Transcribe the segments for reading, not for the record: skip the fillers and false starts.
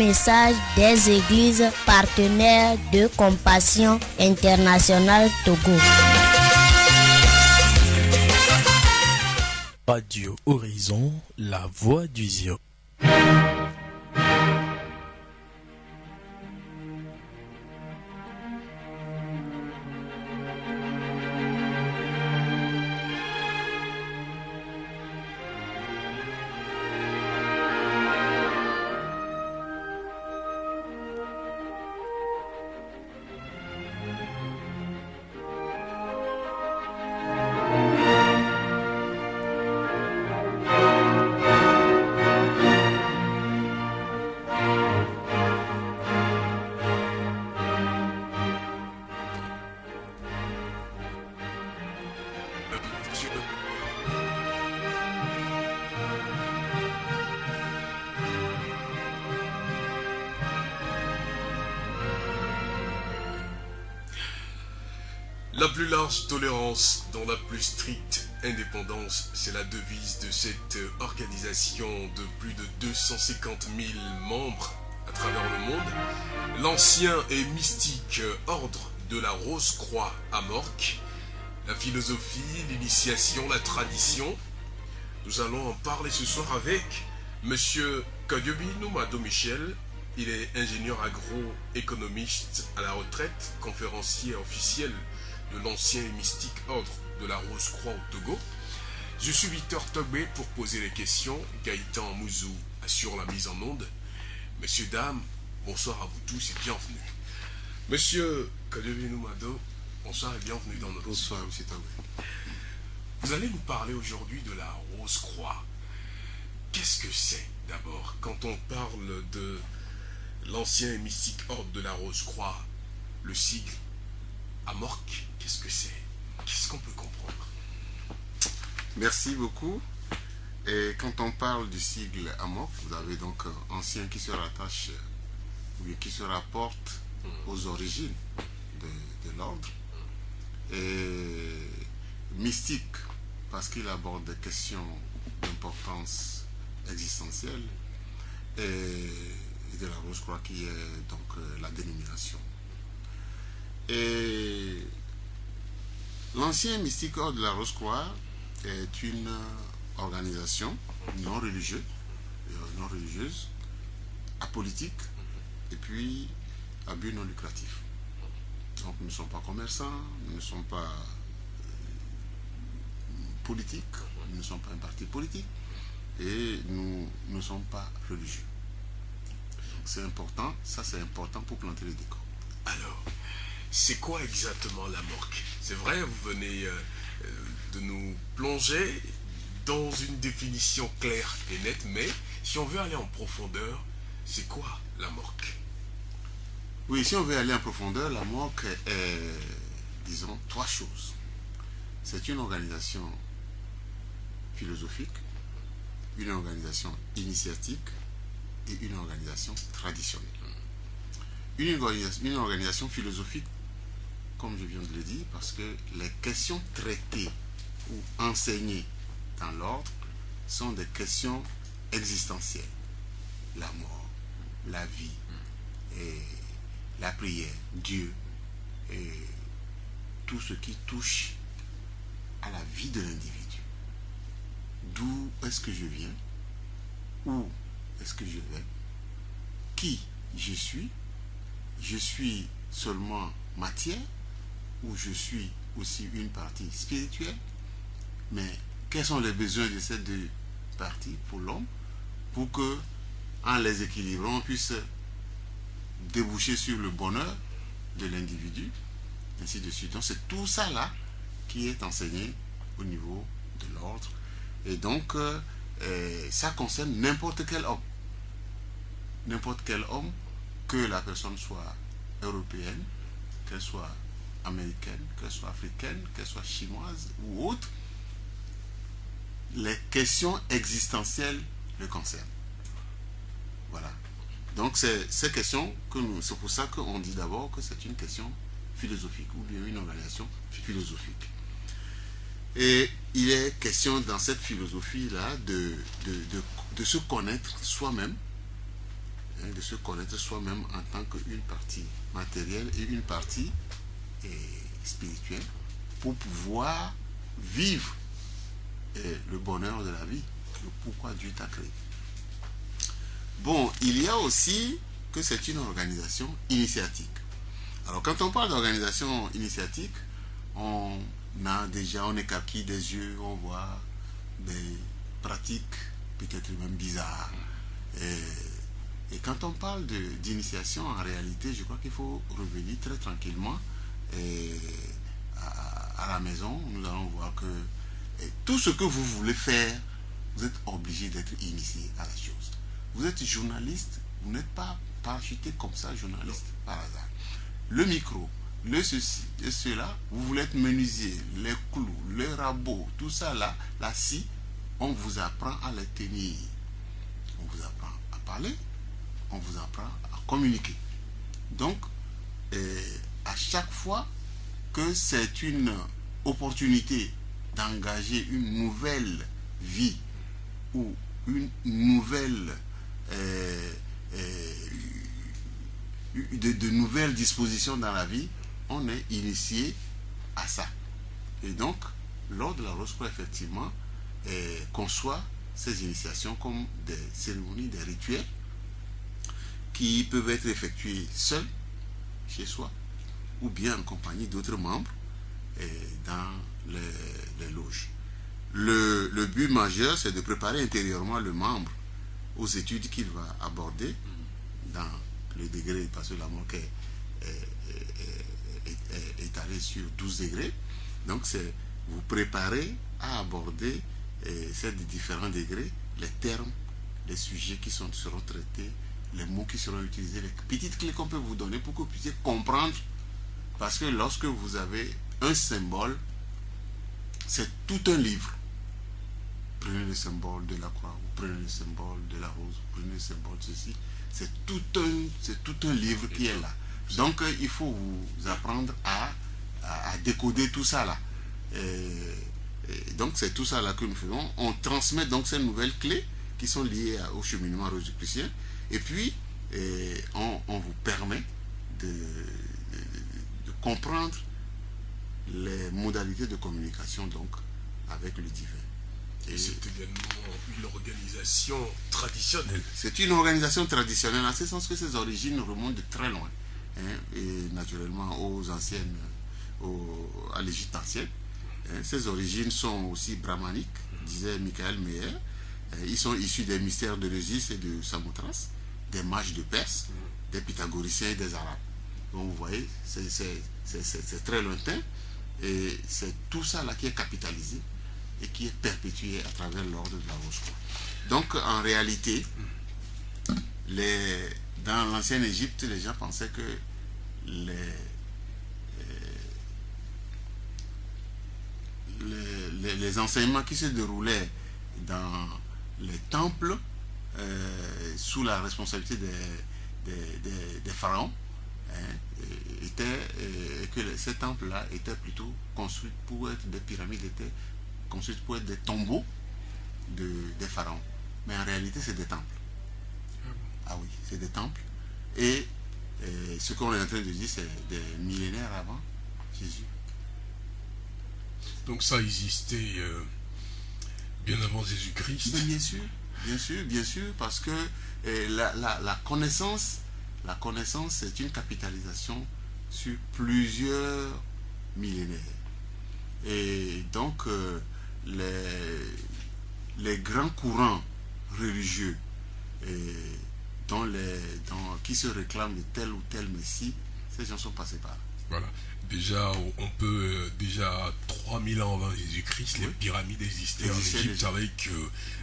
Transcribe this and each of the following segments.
message des églises partenaires de Compassion Internationale Togo. Radio Horizon, la voix du Zion. La plus large tolérance dans la plus stricte indépendance, c'est la devise de cette organisation de plus de 250 000 membres à travers le monde. L'ancien et mystique ordre de la Rose-Croix à Morques, la philosophie, l'initiation, la tradition. Nous allons en parler ce soir avec Monsieur Kadiobi Noumado Michel. Il est ingénieur agroéconomiste à la retraite, conférencier officiel de l'ancien et mystique ordre de la Rose-Croix au Togo. Je suis Victor Togbé pour poser les questions. Gaëtan Mouzou assure la mise en onde. Messieurs, dames, bonsoir à vous tous et bienvenue. Monsieur Kadiobi Noumado, bonsoir et bienvenue dans notre... Bonsoir, monsieur Togbé. Vous allez nous parler aujourd'hui de la Rose-Croix. Qu'est-ce que c'est d'abord quand on parle de l'ancien et mystique ordre de la Rose-Croix, le sigle à Morques, qu'est-ce que c'est? Qu'est-ce qu'on peut comprendre? Merci beaucoup. Et quand on parle du sigle à Morques, vous avez donc ancien qui se rattache ou qui se rapporte aux origines de l'ordre. Et mystique, parce qu'il aborde des questions d'importance existentielle, et de la Rose-Croix qui est donc la dénomination. Et l'ancien mystique ordre de la Rose-Croix est une organisation non religieuse, apolitique, et puis à but non lucratif. Donc nous ne sommes pas commerçants, nous ne sommes pas politiques, nous ne sommes pas un parti politique, et nous ne sommes pas religieux. C'est important, ça c'est important pour planter le décor. Alors, c'est quoi exactement la Morque? C'est vrai, vous venez de nous plonger dans une définition claire et nette, mais si on veut aller en profondeur, c'est quoi la Morque? Oui, si on veut aller en profondeur, la Morque est, disons, trois choses. C'est une organisation philosophique, une organisation initiatique et une organisation traditionnelle. Une organisation philosophique, comme je viens de le dire, parce que les questions traitées ou enseignées dans l'ordre sont des questions existentielles. La mort, la vie, et la prière, Dieu, et tout ce qui touche à la vie de l'individu. D'où est-ce que je viens? Où est-ce que je vais? Qui je suis? Je suis seulement matière ou je suis aussi une partie spirituelle? Mais quels sont les besoins de ces deux parties pour l'homme pour que, en les équilibrant, on puisse déboucher sur le bonheur de l'individu, ainsi de suite. Donc c'est tout ça là qui est enseigné au niveau de l'ordre. Et donc ça concerne n'importe quel homme. N'importe quel homme, que la personne soit européenne, qu'elle soit américaine, qu'elle soit africaine, qu'elle soit chinoise ou autre, les questions existentielles le concernent. Voilà. Donc c'est ces questions c'est pour ça qu'on dit d'abord que c'est une question philosophique ou bien une organisation philosophique. Et il est question dans cette philosophie-là de se connaître soi-même de se connaître soi-même en tant qu'une partie matérielle et une partie spirituelle pour pouvoir vivre le bonheur de la vie, le pourquoi Dieu t'a créé. Bon, il y a aussi que c'est une organisation initiatique. Alors quand on parle d'organisation initiatique, on écarquille des yeux, on voit des pratiques peut-être même bizarres. Et quand on parle d'initiation, en réalité, je crois qu'il faut revenir très tranquillement à la maison. Nous allons voir que tout ce que vous voulez faire, vous êtes obligé d'être initié à la chose. Vous êtes journaliste, vous n'êtes pas parachuté comme ça, journaliste, par hasard. Le micro, le ceci et cela, vous voulez être menuisier, les clous, le rabot, tout ça là, la scie, on vous apprend à les tenir. On vous apprend à parler, on vous apprend à communiquer. Donc, à chaque fois que c'est une opportunité d'engager une nouvelle vie ou une nouvelle de nouvelles dispositions dans la vie, on est initié à ça. Et donc, lors de la Rose-Croix, effectivement, conçoit ces initiations comme des cérémonies, des rituels qui peuvent être effectués seuls, chez soi, ou bien en compagnie d'autres membres dans les loges. Le but majeur, c'est de préparer intérieurement le membre aux études qu'il va aborder dans le degré, parce que la moque est étalée sur 12 degrés. Donc, c'est vous préparer à aborder ces différents degrés, les termes, les sujets qui seront traités, les mots qui seront utilisés, les petites clés qu'on peut vous donner pour que vous puissiez comprendre. Parce que lorsque vous avez un symbole, c'est tout un livre. Prenez le symbole de la croix, vous prenez le symbole de la rose, vous prenez le symbole de ceci. C'est tout un livre qui est là. Donc, il faut vous apprendre à décoder tout ça là. Et donc, c'est tout ça là que nous faisons. On transmet donc ces nouvelles clés qui sont liées au cheminement rosicrucien. Et puis, on vous permet de comprendre les modalités de communication donc avec le divin. Et c'est également une organisation traditionnelle. C'est une organisation traditionnelle en ce sens que ses origines remontent de très loin. Et naturellement à l'Égypte ancienne. Ses origines sont aussi brahmaniques, disait Michael Meyer. Ils sont issus des mystères de Régis et de Samothrace, des mages de Perse, des pythagoriciens et des arabes. Donc vous voyez, c'est très lointain. Et c'est tout ça là qui est capitalisé et qui est perpétué à travers l'ordre de la Rose-Croix. Donc en réalité, dans l'ancienne Égypte, les gens pensaient que les enseignements qui se déroulaient dans les temples sous la responsabilité des pharaons que ces temples-là étaient plutôt construits pour être des pyramides, étaient construits pour être des tombeaux des pharaons. Mais en réalité, c'est des temples. Ah oui, c'est des temples. Et ce qu'on est en train de dire, c'est des millénaires avant Jésus. Donc ça existait bien avant Jésus-Christ. Bien sûr, parce que la connaissance, c'est une capitalisation sur plusieurs millénaires. Et donc, les grands courants religieux qui se réclament de tel ou tel messie, ces gens sont passés par là. Voilà. Déjà, on peut, 3000 ans avant Jésus-Christ, les pyramides existaient en Égypte avec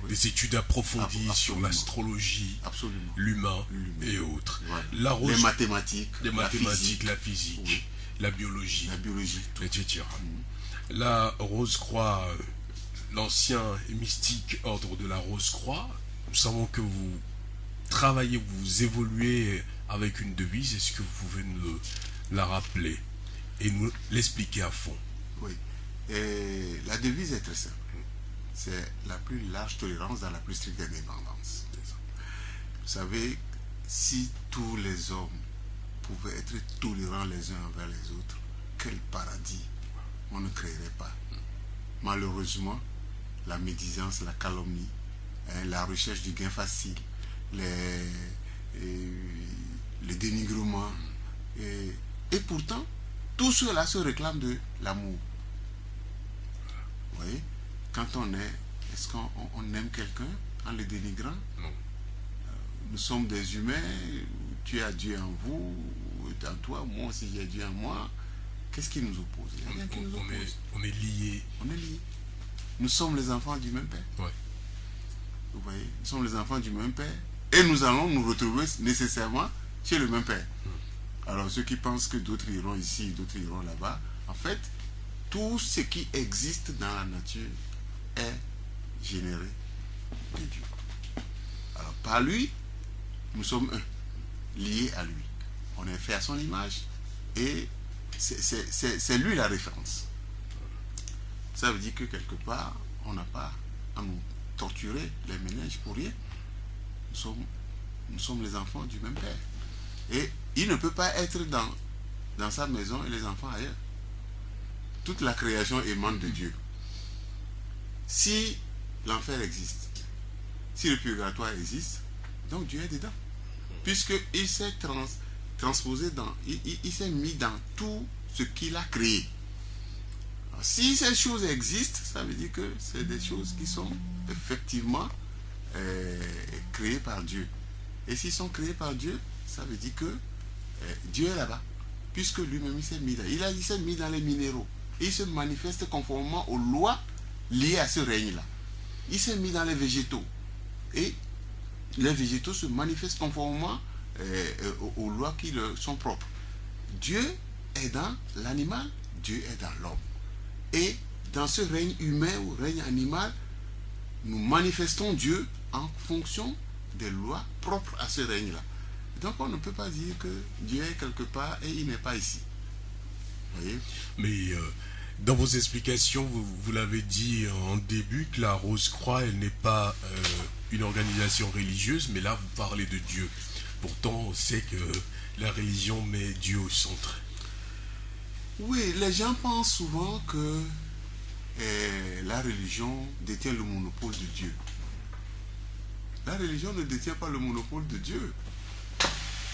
des études approfondies sur l'astrologie, l'humain et autres. Ouais. Les mathématiques, la physique, la biologie, etc. La Rose-Croix, l'ancien et mystique ordre de la Rose-Croix, nous savons que vous travaillez, vous évoluez avec une devise. Est-ce que vous pouvez nous la rappeler et nous l'expliquer à fond? Oui. Et la devise est très simple. C'est la plus large tolérance dans la plus stricte indépendance. Vous savez, si tous les hommes pouvaient être tolérants les uns envers les autres, quel paradis on ne créerait pas. Malheureusement, la médisance, la calomnie, la recherche du gain facile, le dénigrement, et pourtant, tout cela se réclame de l'amour. Vous voyez, quand est-ce qu'on aime quelqu'un en le dénigrant? Non. Nous sommes des humains, tu as Dieu en vous, en toi, moi aussi j'ai Dieu en moi. Qu'est-ce qui nous oppose? Il y a rien qui nous oppose. On est liés. On est liés. Nous sommes les enfants du même Père. Ouais. Vous voyez, nous sommes les enfants du même Père. Et nous allons nous retrouver nécessairement chez le même Père. Alors ceux qui pensent que d'autres iront ici, d'autres iront là-bas, en fait, tout ce qui existe dans la nature est généré de Dieu. Alors par lui, nous sommes un, liés à lui. On est fait à son image et c'est lui la référence. Ça veut dire que quelque part, on n'a pas à nous torturer les méninges pour rien. Nous sommes les enfants du même Père. Et il ne peut pas être dans sa maison et les enfants ailleurs. Toute la création émane de Dieu. Si l'enfer existe, si le purgatoire existe, donc Dieu est dedans. Puisqu'il s'est transposé il s'est mis dans tout ce qu'il a créé. Alors, si ces choses existent, ça veut dire que c'est des choses qui sont effectivement créées par Dieu. Et s'ils sont créés par Dieu, ça veut dire que Dieu est là-bas. Puisque lui-même il s'est mis là. Il s'est mis dans les minéraux. Et il se manifeste conformément aux lois liées à ce règne-là. Il s'est mis dans les végétaux. Et les végétaux se manifestent conformément aux lois qui leur sont propres. Dieu est dans l'animal, Dieu est dans l'homme. Et dans ce règne humain ou règne animal, nous manifestons Dieu en fonction des lois propres à ce règne-là. Donc on ne peut pas dire que Dieu est quelque part et il n'est pas ici. Vous voyez? Mais dans vos explications, vous l'avez dit en début, que la Rose-Croix, elle n'est pas une organisation religieuse, mais là vous parlez de Dieu. Pourtant, on sait que la religion met Dieu au centre. Oui, les gens pensent souvent que la religion détient le monopole de Dieu. La religion ne détient pas le monopole de Dieu.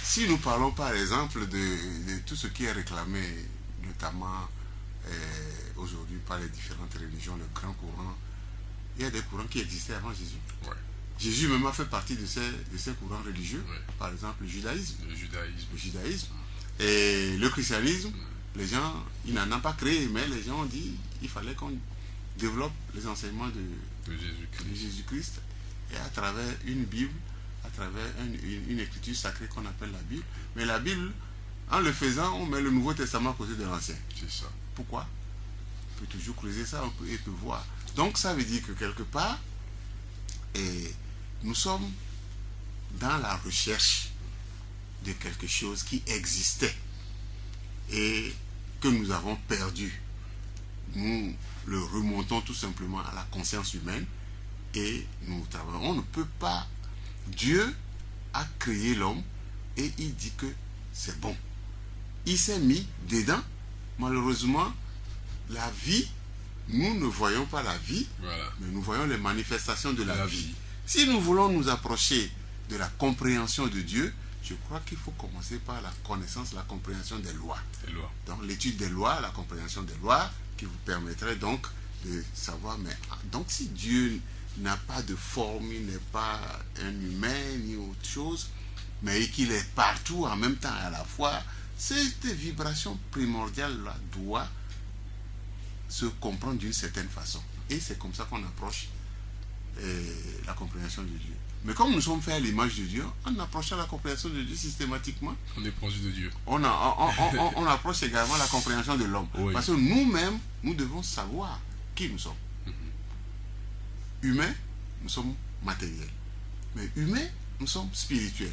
Si nous parlons par exemple de tout ce qui est réclamé, notamment aujourd'hui par les différentes religions, le grand courant, il y a des courants qui existaient avant Jésus. Ouais. Jésus même a fait partie de ces courants religieux, Ouais. par exemple le judaïsme. Le judaïsme. Et le christianisme, les gens, ils n'en ont pas créé, mais les gens ont dit qu'il fallait qu'on développe les enseignements de Jésus-Christ et à travers une Bible, à travers une écriture sacrée qu'on appelle la Bible. Mais la Bible, en le faisant, on met le Nouveau Testament à côté de l'Ancien. C'est ça. Pourquoi? On peut toujours creuser ça, on peut voir. Donc ça veut dire que quelque part, nous sommes dans la recherche de quelque chose qui existait et que nous avons perdu. Nous le remontons tout simplement à la conscience humaine et nous travaillons. On ne peut pas. Dieu a créé l'homme et il dit que c'est bon. Il s'est mis dedans. Malheureusement, la vie, nous ne voyons pas la vie, Voilà. mais nous voyons les manifestations de la vie. vie. Si nous voulons nous approcher de la compréhension de Dieu, je crois qu'il faut commencer par la connaissance, la compréhension des lois. Les lois. Donc l'étude des lois, la compréhension des lois, qui vous permettrait donc de savoir, mais donc si Dieu n'a pas de forme, il n'est pas un humain ni autre chose, mais qu'il est partout en même temps à la fois, cette vibration primordiale-là doit se comprendre d'une certaine façon. Et c'est comme ça qu'on approche la compréhension de Dieu. Mais comme nous sommes faits à l'image de Dieu, en approchant la compréhension de Dieu systématiquement, On est proche de Dieu. on approche également la compréhension de l'homme. Oui. Parce que nous-mêmes, nous devons savoir qui nous sommes. Humains, nous sommes matériels. Mais humains, nous sommes spirituels.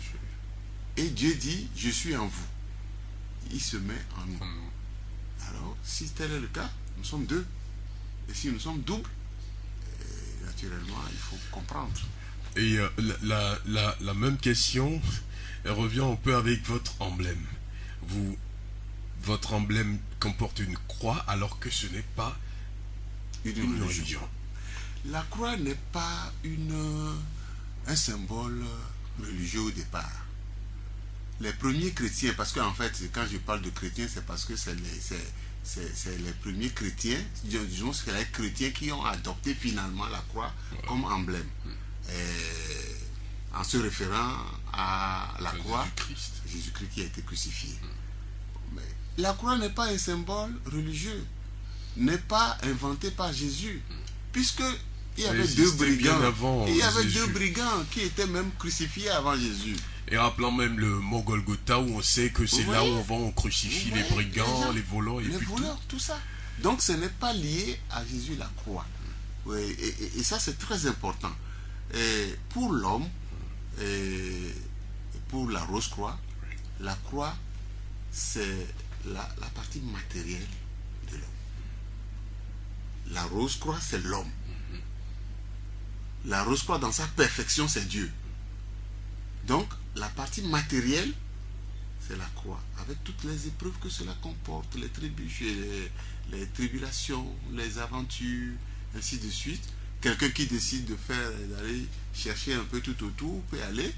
Et Dieu dit, je suis en vous. Il se met en nous. Alors, si tel est le cas, nous sommes deux. Et si nous sommes doubles, naturellement, il faut comprendre. Et la même question elle revient un peu avec votre emblème. Votre emblème comporte une croix alors que ce n'est pas une religion. La croix n'est pas un symbole religieux au départ. Les premiers chrétiens, parce qu'en fait, quand je parle de chrétiens, c'est parce que c'est les premiers chrétiens, disons que c'est les chrétiens qui ont adopté finalement la croix comme emblème. En se référant à la croix, Jésus-Christ qui a été crucifié. Mais la croix n'est pas un symbole religieux, n'est pas inventé par Jésus, puisque il y avait deux brigands qui étaient même crucifiés avant Jésus. Et rappelant même le mot Golgotha où on sait que c'est là où on crucifie les brigands, les voleurs tout ça. Donc ce n'est pas lié à Jésus la croix. Oui, et ça c'est très important. Et pour l'homme, et pour la Rose-Croix, la croix c'est la partie matérielle de l'homme. La Rose-Croix c'est l'homme. La Rose-Croix dans sa perfection c'est Dieu. Donc la partie matérielle c'est la croix, avec toutes les épreuves que cela comporte, les trébuches, les tribulations, les aventures, ainsi de suite. Quelqu'un qui décide d'aller chercher un peu tout autour peut aller,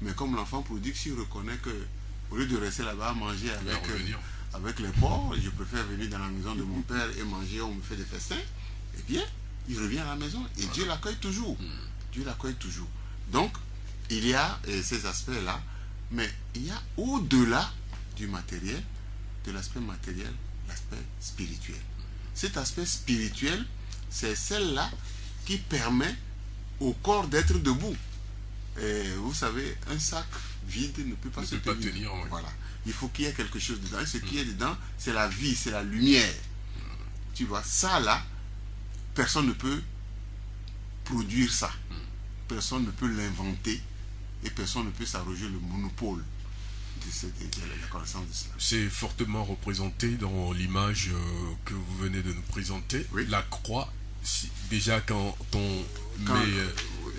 mais comme l'enfant prodigue, s'il reconnaît que au lieu de rester là-bas à manger avec les porcs, je préfère venir dans la maison de mon père et manger, on me fait des festins, eh bien, il revient à la maison et Dieu l'accueille toujours. Dieu l'accueille toujours. Donc, il y a ces aspects-là, mais il y a au-delà du matériel, de l'aspect matériel, l'aspect spirituel. Cet aspect spirituel, c'est celle-là qui permet au corps d'être debout. Et vous savez, un sac vide ne peut pas se tenir. Voilà. Il faut qu'il y ait quelque chose dedans. Et ce qui est dedans, c'est la vie, c'est la lumière. Tu vois, ça là, personne ne peut produire ça. Personne ne peut l'inventer. Et personne ne peut s'arroger le monopole de la connaissance de cela. C'est fortement représenté dans l'image que vous venez de nous présenter. Oui. La croix, déjà quand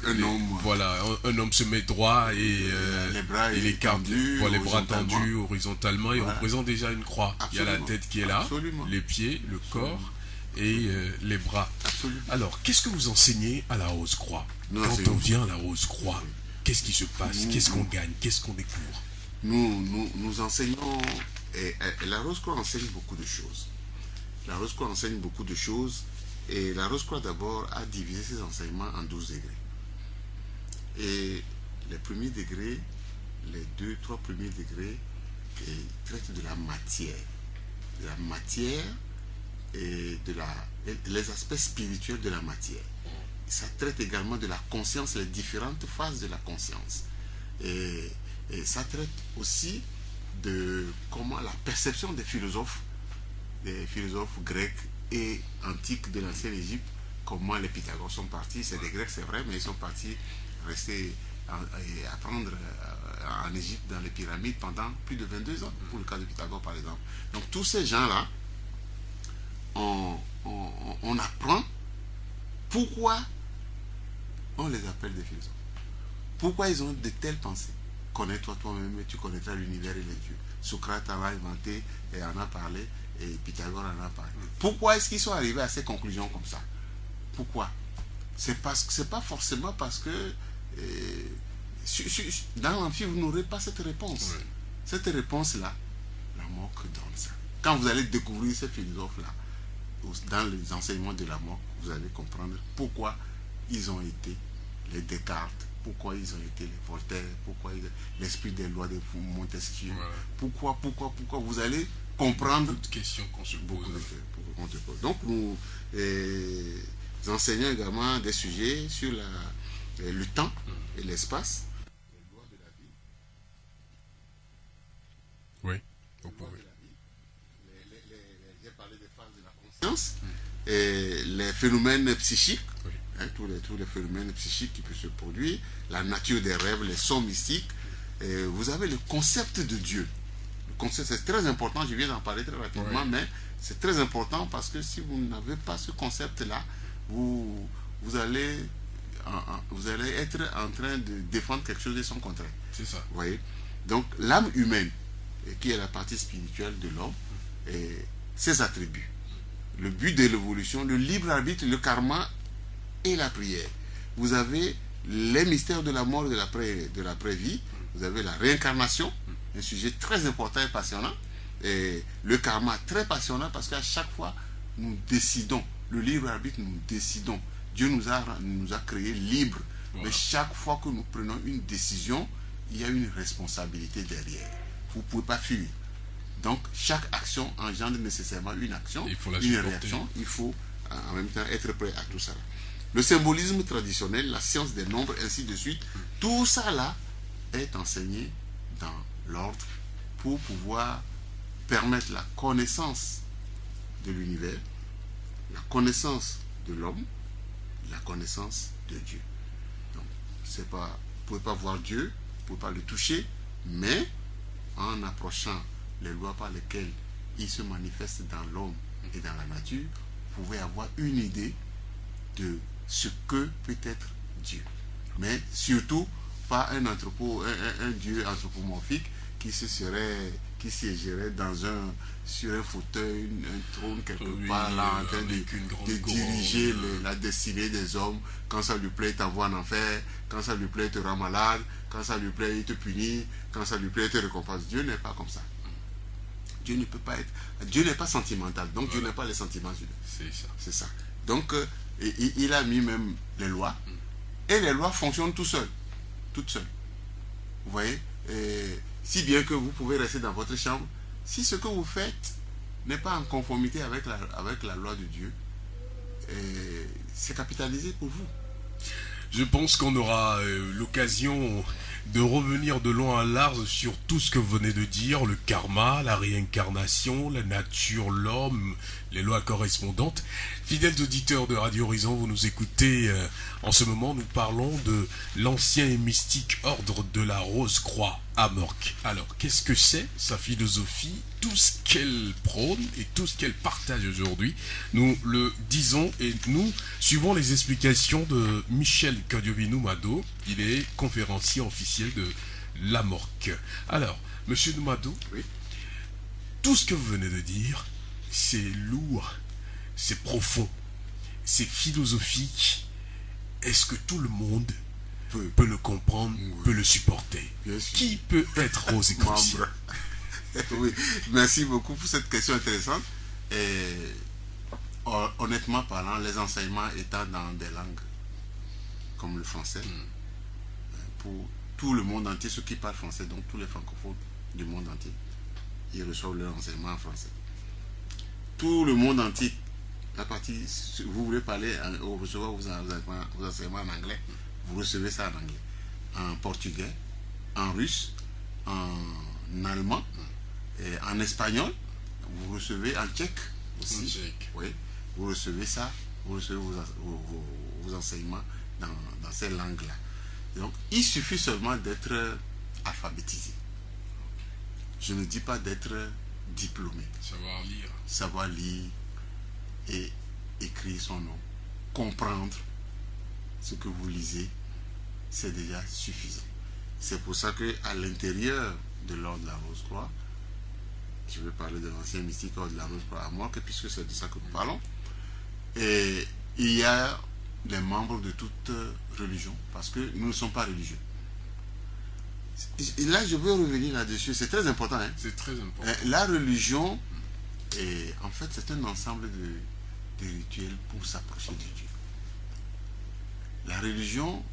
un homme se met droit et les bras et les bras tendus horizontalement, il représente déjà une croix. Absolument. Il y a la tête qui est là, les pieds, le corps et les bras. Absolument. Alors, qu'est-ce que vous enseignez à la Rose-Croix? Quand on vient à la Rose-Croix, qu'est-ce qui se passe? Qu'est-ce qu'on gagne? Qu'est-ce qu'on découvre? Nous enseignons, et la Rose-Croix enseigne beaucoup de choses. La Rose-Croix enseigne beaucoup de choses, et la Rose-Croix d'abord a divisé ses enseignements en 12 degrés. Et les premiers degrés, les 2-3 premiers degrés, traitent de la matière. De la matière et les aspects spirituels de la matière. Ça traite également de la conscience, les différentes phases de la conscience. Et ça traite aussi de comment la perception des philosophes grecs et antiques de l'ancienne Égypte, comment les Pythagores sont partis. C'est des Grecs, c'est vrai, mais ils sont partis rester et apprendre en Égypte dans les pyramides pendant plus de 22 ans, pour le cas de Pythagore par exemple. Donc tous ces gens-là, on apprend pourquoi on les appelle des philosophes. Pourquoi ils ont de telles pensées. Connais-toi toi-même et tu connaîtras l'univers et les dieux. Socrate en a inventé et en a parlé, et Pythagore en a parlé. Pourquoi est-ce qu'ils sont arrivés à ces conclusions comme ça? Pourquoi? C'est pas forcément parce que dans l'amphi vous n'aurez pas cette réponse. Oui. Cette réponse-là, la Moque donne ça. Quand vous allez découvrir ces philosophes-là, dans les enseignements de la Moque, vous allez comprendre pourquoi ils ont été les Descartes, pourquoi ils ont été les Voltaire, pourquoi l'esprit des lois de Montesquieu, pourquoi vous allez comprendre toutes questions qu'on se pose. Donc nous enseignons également des sujets sur le temps et l'espace. Les lois de la vie. Oui, vous pouvez. J'ai parlé des phases de la conscience et les phénomènes psychiques. Oui. Tous les phénomènes psychiques qui peuvent se produire, la nature des rêves, les sons mystiques. Vous avez le concept de Dieu. Le concept, c'est très important, je viens d'en parler très rapidement, mais c'est très important parce que si vous n'avez pas ce concept-là, vous allez être en train de défendre quelque chose de son contraire. C'est ça. Vous voyez? Donc l'âme humaine, qui est la partie spirituelle de l'homme, et ses attributs, le but de l'évolution, le libre arbitre, le karma et la prière. Vous avez les mystères de la mort et de l'après-vie, vous avez la réincarnation, un sujet très important et passionnant, et le karma très passionnant parce qu'à chaque fois nous décidons, le libre arbitre, nous décidons. Dieu nous a créés libres, mais chaque fois que nous prenons une décision, il y a une responsabilité derrière. Vous ne pouvez pas fuir. Donc chaque action engendre nécessairement une action, une réaction. Il faut en même temps être prêt à tout ça. Le symbolisme traditionnel, la science des nombres, ainsi de suite, tout ça là est enseigné dans l'ordre pour pouvoir permettre la connaissance de l'univers, la connaissance de l'homme, la connaissance de Dieu. Donc, vous ne pouvez pas voir Dieu, vous ne pouvez pas le toucher, mais en approchant les lois par lesquelles il se manifeste dans l'homme et dans la nature, vous pouvez avoir une idée de ce que peut être Dieu. Mais surtout, pas un Dieu anthropomorphique qui siégerait sur un fauteuil, un trône quelque part là, en train de diriger la destinée des hommes. Quand ça lui plaît, il t'envoie en enfer. Quand ça lui plaît, il te rend malade. Quand ça lui plaît, il te punit. Quand ça lui plaît, il te récompense. Dieu n'est pas comme ça. Dieu ne peut pas être. Dieu n'est pas sentimental. Donc Dieu n'a pas les sentiments humains. C'est ça. Donc il a mis même les lois. Et les lois fonctionnent toutes seules. Vous voyez? Si bien que vous pouvez rester dans votre chambre, si ce que vous faites n'est pas en conformité avec la loi de Dieu, c'est capitalisé pour vous. Je pense qu'on aura l'occasion de revenir de long à large sur tout ce que vous venez de dire, le karma, la réincarnation, la nature, l'homme, les lois correspondantes. Fidèles auditeurs de Radio Horizon, vous nous écoutez en ce moment, nous parlons de l'ancien et mystique ordre de la Rose-Croix à Morques. Alors, qu'est-ce que c'est, sa philosophie, tout ce qu'elle prône et tout ce qu'elle partage aujourd'hui? Nous le disons et nous suivons les explications de Michel Kadiobie-Noumado. Il est conférencier officiel de la Morque. Alors, monsieur Noumado, oui. Tout ce que vous venez de dire, c'est lourd, c'est profond, c'est philosophique. Est-ce que tout le monde peut le comprendre, peut le supporter? Qui peut être rosicrucien? Oui, merci beaucoup pour cette question intéressante. Et honnêtement parlant, les enseignements étant dans des langues comme le français, pour tout le monde entier, ceux qui parlent français, donc tous les francophones du monde entier, ils reçoivent leur enseignement en français. Tout le monde entier, la partie, vous voulez parler, ou recevoir vos enseignements en anglais, vous recevez ça en anglais, en portugais, en russe, en allemand, et en espagnol, vous recevez en tchèque aussi. Oui, vous recevez ça, vous recevez vos enseignements dans ces langues-là. Donc, il suffit seulement d'être alphabétisé. Je ne dis pas d'être diplômé. Savoir lire et écrire son nom. Comprendre ce que vous lisez, c'est déjà suffisant. C'est pour ça qu'à l'intérieur de l'ordre de la Rose-Croix, je vais parler de l'ancien mystique ordre de la Rose-Croix à Morques, puisque c'est de ça que nous parlons. Et il y a des membres de toute religion, parce que nous ne sommes pas religieux. Et là, je veux revenir là-dessus, c'est très important. Hein? C'est très important. La religion, en fait, c'est un ensemble de rituels pour s'approcher de Dieu. La religion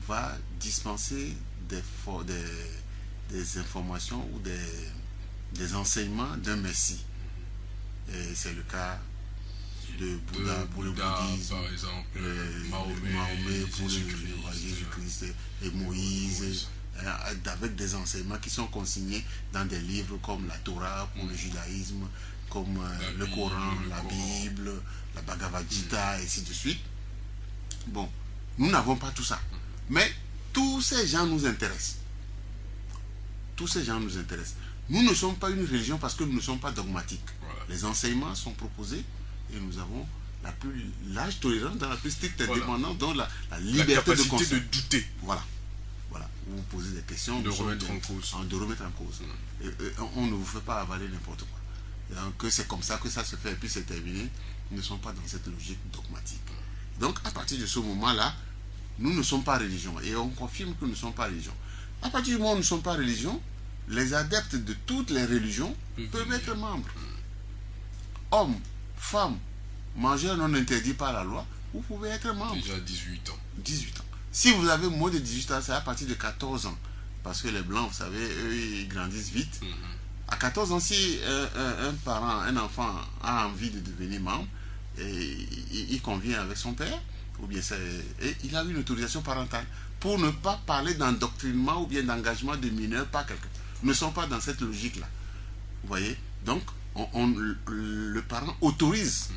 va dispenser des informations ou des enseignements d'un Messie. Et c'est le cas de Bouddha pour le bouddhisme, par exemple, Mahomet pour Jésus-Christ et Moïse, avec des enseignements qui sont consignés dans des livres comme la Torah pour le judaïsme, comme le Coran, la Bible, la Bhagavad Gita, et ainsi de suite. Bon, nous n'avons pas tout ça. Mais tous ces gens nous intéressent. Tous ces gens nous intéressent. Nous ne sommes pas une religion parce que nous ne sommes pas dogmatiques. Voilà. Les enseignements sont proposés et nous avons la plus large tolérance, dans la plus stricte indépendance, dans la liberté de conscience. La capacité de douter. Voilà. Vous posez des questions. De remettre en cause. De remettre en cause. Et on ne vous fait pas avaler n'importe quoi. Donc c'est comme ça que ça se fait et puis c'est terminé. Nous ne sommes pas dans cette logique dogmatique. Donc à partir de ce moment-là, nous ne sommes pas religion. Et on confirme que nous ne sommes pas religion. À partir du moment où nous ne sommes pas religion, les adeptes de toutes les religions peuvent être membres. Hommes, femmes, majeurs non interdits par la loi, vous pouvez être membre. Déjà 18 ans. 18 ans. Si vous avez moins de 18 ans, c'est à partir de 14 ans. Parce que les blancs, vous savez, eux, ils grandissent vite. À 14 ans, si un parent, un enfant a envie de devenir membre, il convient avec son père, ou bien et il a une autorisation parentale pour ne pas parler d'endoctrinement ou bien d'engagement de mineurs par quelqu'un. Nous ne sommes pas dans cette logique-là. Vous voyez? Donc, le parent autorise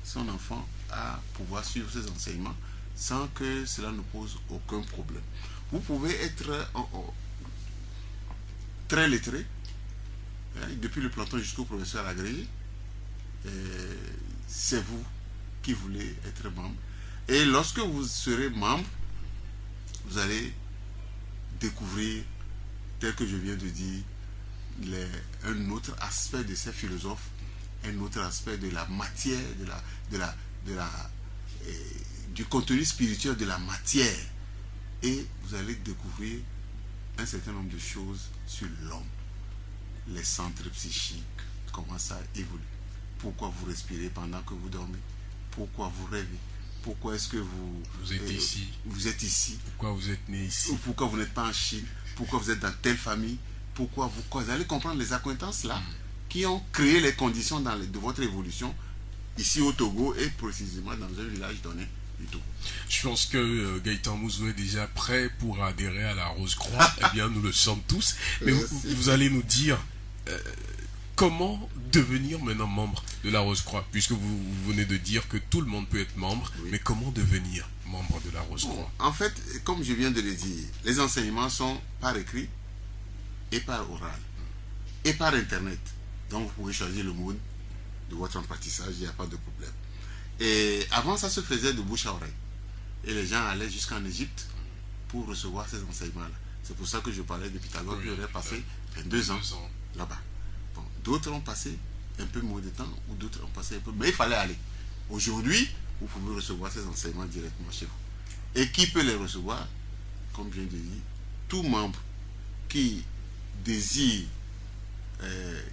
son enfant à pouvoir suivre ses enseignements sans que cela ne pose aucun problème. Vous pouvez être très lettré, depuis le planton jusqu'au professeur agrégé. C'est vous qui voulez être membre. Et lorsque vous serez membre, vous allez découvrir, tel que je viens de dire, un autre aspect de ces philosophes, un autre aspect de la matière, du contenu spirituel de la matière. Et vous allez découvrir un certain nombre de choses sur l'homme, les centres psychiques, comment ça évolue, pourquoi vous respirez pendant que vous dormez, pourquoi vous rêvez, pourquoi est-ce que vous êtes ici, pourquoi vous êtes né ici, pourquoi vous n'êtes pas en Chine, pourquoi vous êtes dans telle famille, pourquoi vous allez comprendre les accointances là qui ont créé les conditions de votre évolution ici au Togo et précisément dans un village donné du Togo. Je pense que Gaëtan Mouzou est déjà prêt pour adhérer à la Rose-Croix. Eh bien, nous le sommes tous. Mais vous allez nous dire comment devenir maintenant membre de la Rose-Croix, puisque vous venez de dire que tout le monde peut être membre, mais comment devenir membre de la Rose-Croix? En fait, comme je viens de le dire, les enseignements sont par écrit et par oral et par internet. Donc vous pouvez choisir le mode de votre apprentissage, il n'y a pas de problème. Et avant, ça se faisait de bouche à oreille. Et les gens allaient jusqu'en Égypte pour recevoir ces enseignements-là. C'est pour ça que je parlais de Pythagore, qui aurait passé 2 ans là-bas. Bon, d'autres ont passé un peu moins de temps, ou d'autres ont passé un peu... Mais il fallait aller. Aujourd'hui, vous pouvez recevoir ces enseignements directement chez vous. Et qui peut les recevoir? Comme je viens de dire, tout membre qui désire,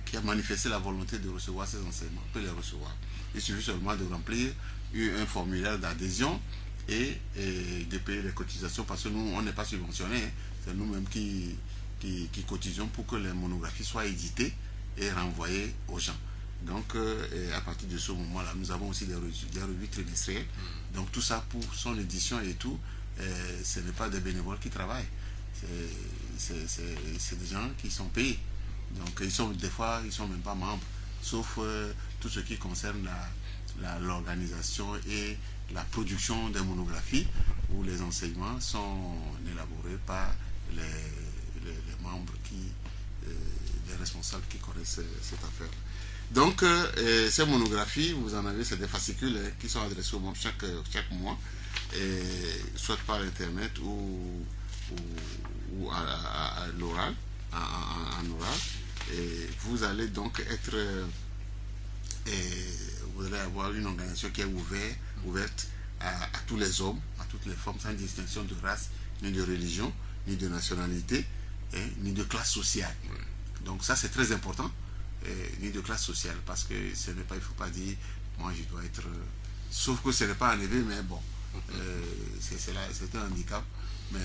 qui a manifesté la volonté de recevoir ces enseignements, peut les recevoir. Il suffit seulement de remplir un formulaire d'adhésion et de payer les cotisations, parce que nous, on n'est pas subventionnés, hein. C'est nous-mêmes qui cotisons pour que les monographies soient éditées et renvoyées aux gens. Donc, à partir de ce moment-là, nous avons aussi des revues trimestrielles. Donc, tout ça pour son édition et tout, ce n'est pas des bénévoles qui travaillent. C'est des gens qui sont payés. Donc, des fois, ils ne sont même pas membres, sauf tout ce qui concerne l'organisation et la production des monographies, où les enseignements sont élaborés par les membres, les responsables qui connaissent cette affaire. Donc, ces monographies, vous en avez, c'est des fascicules qui sont adressés aux membres chaque mois, soit par Internet ou à l'oral, en oral. Et vous allez donc vous allez avoir une organisation qui est ouverte à tous les hommes, à toutes les femmes, sans distinction de race, ni de religion, ni de nationalité, ni de classe sociale. Donc ça, c'est très important, ni de classe sociale, parce que il ne faut pas dire, moi je dois être... sauf que ce n'est pas enlevé, mais bon, c'est un handicap. Mais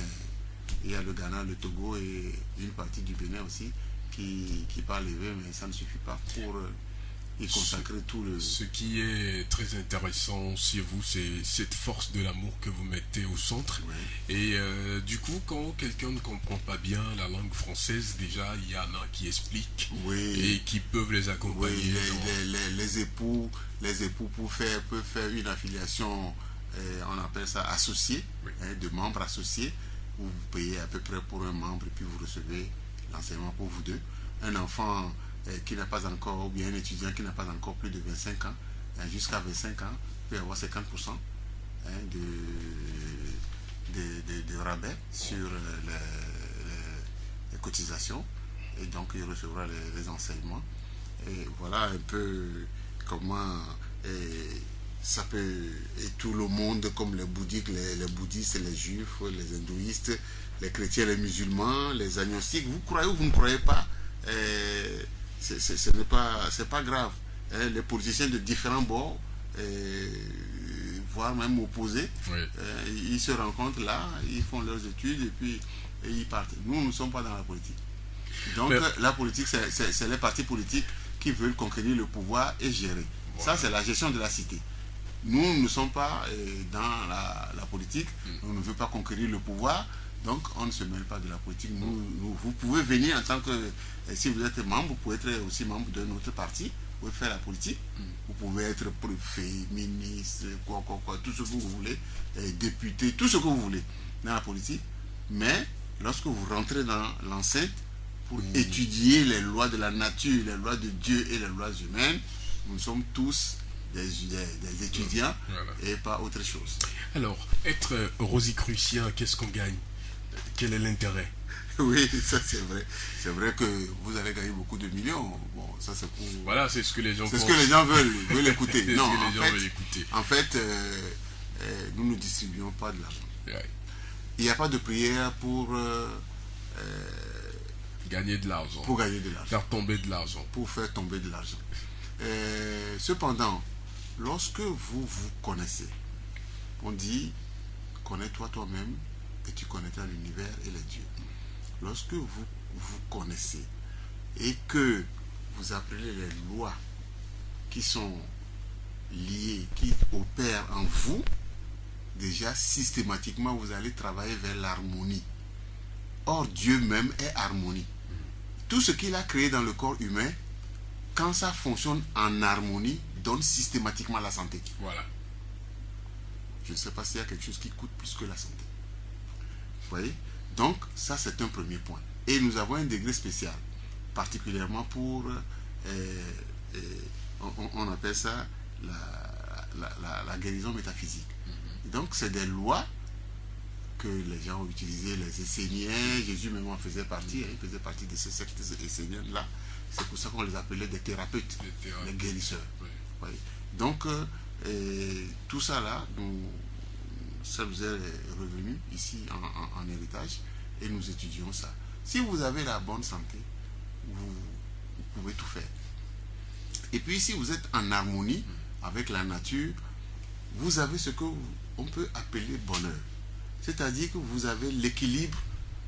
il y a le Ghana, le Togo et une partie du Bénin aussi qui parle levé, mais ça ne suffit pas pour y consacrer tout le... Ce qui est très intéressant chez vous, c'est cette force de l'amour que vous mettez au centre. Oui. Et du coup, quand quelqu'un ne comprend pas bien la langue française, déjà, il y en a qui expliquent, oui, et qui peuvent les accompagner. Oui, les époux peuvent faire une affiliation, on appelle ça associé, oui, de membres associés, où vous payez à peu près pour un membre et puis vous recevez l'enseignement pour vous deux. Un enfant qui n'a pas encore, ou bien un étudiant qui n'a pas encore plus de 25 ans, jusqu'à 25 ans, peut y avoir 50% de rabais sur les cotisations, et donc il recevra les enseignements. Et voilà un peu comment ça peut, et tout le monde, comme les bouddhiques, les bouddhistes, les juifs, les hindouistes, les chrétiens, les musulmans, les agnostiques, vous croyez ou vous ne croyez pas, c'est pas grave. Les politiciens de différents bords, voire même opposés, oui. Ils se rencontrent là, ils font leurs études et puis ils partent. Nous ne sommes pas dans la politique. Donc la politique, c'est les partis politiques qui veulent conquérir le pouvoir et gérer. Voilà. Ça, c'est la gestion de la cité. Nous ne sommes pas dans la politique, on ne veut pas conquérir le pouvoir, donc on ne se mêle pas de la politique. Vous pouvez venir en tant que, si vous êtes membre, vous pouvez être aussi membre d'un autre parti, vous pouvez faire la politique, vous pouvez être préfet, ministre, tout ce que vous voulez, député, tout ce que vous voulez dans la politique, mais lorsque vous rentrez dans l'enceinte pour étudier les lois de la nature, les lois de Dieu et les lois humaines, nous sommes tous des étudiants, voilà. Et pas autre chose. Alors, être rosicrucien, qu'est-ce qu'on gagne? Quel est l'intérêt? Oui, ça c'est vrai. C'est vrai que vous allez gagner beaucoup de millions. Bon, ça c'est pour... Voilà, c'est ce que les gens c'est ce que les gens veulent écouter. Non, en fait, nous ne distribuons pas de l'argent. Ouais. Il n'y a pas de prière pour... gagner de l'argent. Pour gagner de l'argent. Faire tomber de l'argent. Pour faire tomber de l'argent. Cependant, lorsque vous vous connaissez, on dit connais-toi toi-même et tu connaîtras l'univers et les dieux. Lorsque vous vous connaissez et que vous apprenez les lois qui sont liées, qui opèrent en vous, déjà systématiquement vous allez travailler vers l'harmonie. Or Dieu même est harmonie. Tout ce qu'il a créé dans le corps humain, quand ça fonctionne en harmonie, donne systématiquement la santé. Voilà. Je ne sais pas s'il y a quelque chose qui coûte plus que la santé. Vous voyez? Donc, ça c'est un premier point. Et nous avons un degré spécial, particulièrement pour, on appelle ça la guérison métaphysique. Et donc, c'est des lois que les gens ont utilisées, les Esséniens, Jésus même en faisait partie, il faisait partie de ces sectes esséniennes-là. C'est pour ça qu'on les appelait des thérapeutes, les guérisseurs. Oui. Oui. Donc, tout ça là, ça nous est revenu ici en héritage et nous étudions ça. Si vous avez la bonne santé, vous pouvez tout faire. Et puis, si vous êtes en harmonie avec la nature, vous avez ce qu'on peut appeler bonheur. C'est-à-dire que vous avez l'équilibre